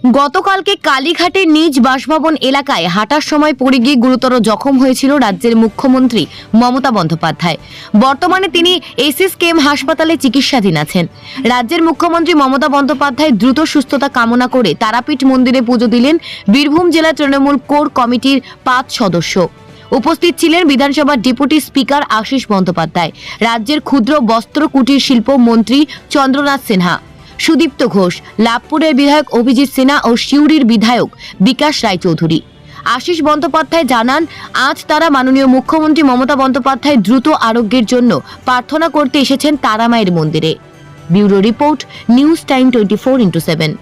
গতকালকে কালীঘাটের নিজ বাসভবন এলাকায় হাঁটার সময় পড়ে গিয়ে গুরুতর জখম হয়েছিল রাজ্যের মুখ্যমন্ত্রী মমতা বন্দ্যোপাধ্যায়। বর্তমানে তিনি এসএসকেএম হাসপাতালে চিকিৎসাধীন আছেন। রাজ্যের মুখ্যমন্ত্রী মমতা বন্দ্যোপাধ্যায় দ্রুত সুস্থতা কামনা করে তারাপীঠ মন্দিরে পুজো দিলেন বীরভূম জেলা তৃণমূল কোর কমিটির 5 সদস্য। উপস্থিত ছিলেন বিধানসভার ডেপুটি স্পিকার আশিস বন্দ্যোপাধ্যায়, রাজ্যের ক্ষুদ্র বস্ত্র কুটির শিল্প মন্ত্রী চন্দ্রনাথ সিনহা, সুদীপ্ত ঘোষ, লাভপুরের বিধায়ক অভিজিৎ সিনহা ও সিউড়ির বিধায়ক বিকাশ রায়চৌধুরী। আশিস বন্দ্যোপাধ্যায় জানান, আজ তারা মাননীয় মুখ্যমন্ত্রী মমতা বন্দ্যোপাধ্যায় দ্রুত আরোগ্যের জন্য প্রার্থনা করতে এসেছেন তারামায়ের মন্দিরে। Bureau report, news time 24x7।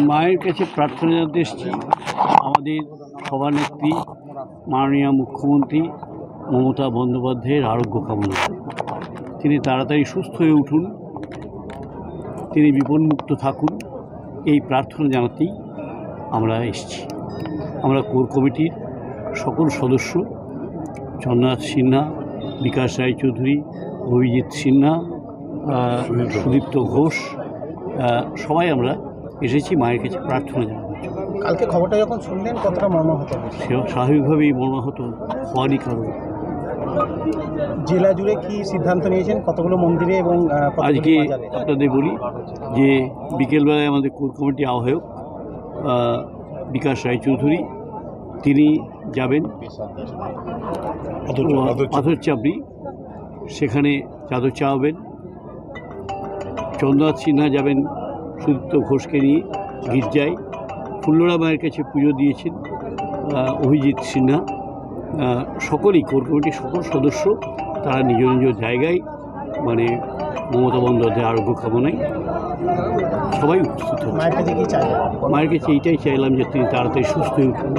মায়ের কাছে প্রার্থনা জানাতে এসেছি আমাদের সভানেত্রী মাননীয় মুখ্যমন্ত্রী মমতা বন্দ্যোপাধ্যায়ের আরোগ্য কামনা। তিনি তাড়াতাড়ি সুস্থ হয়ে উঠুন, তিনি বিপন্মুক্ত থাকুন, এই প্রার্থনা জানাতেই আমরা এসেছি। আমরা কোর কমিটির সকল সদস্য চন্দ্রনাথ সিনহা, বিকাশ রায়চৌধুরী, অভিজিৎ সিনহা, সুদীপ্ত ঘোষ, সবাই আমরা এসেছি মায়ের কাছে প্রার্থনা জানানোর জন্য। কালকে খবরটা যখন শুনলেন কতটা মর্মাহত? স্বাভাবিকভাবেই মর্মাহত হওয়ারই কারণ। জেলা জুড়ে কি সিদ্ধান্ত নিয়েছেন কতগুলো মন্দিরে এবং আজকে আপনাদের বলি যে বিকেলবেলায় আমাদের কোর কমিটি আহ্বায়ক বিকাশ রায়চৌধুরী তিনি যাবেন পাথর চাপড়ি, সেখানে চাদর চাওয়াবেন। চন্দ্রনাথ সিনহা যাবেন সুদীপ্ত ঘোষকে নিয়ে গির্জায়, ফুল্লরা মায়ের কাছে পুজো দিয়েছেন অভিজিৎ সিনহা। সকলেই কোর কমিটির সকল সদস্য তারা নিজ নিজ জায়গায় মানে মমতা বন্দ্যোপাধ্যায়ের আরোগ্য কামনায় সবাই উপস্থিত হচ্ছে। মায়ের কাছে এইটাই চাইলাম যে তিনি তাড়াতাড়ি সুস্থ হয়ে উঠুন।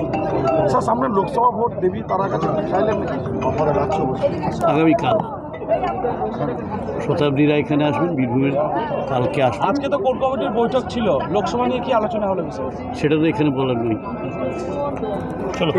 সামনে লোকসভা ভোট দেবী তারা কাছে আগামীকাল শতাব্দীরা এখানে আসবেন, বীরভূমের কালকে আসবেন। আজকে তো কোর কমিটির বৈঠক ছিল, লোকসভা নিয়ে কি আলোচনা হলো বিষয়? সেটা তো এখানে বলার নেই। চলো।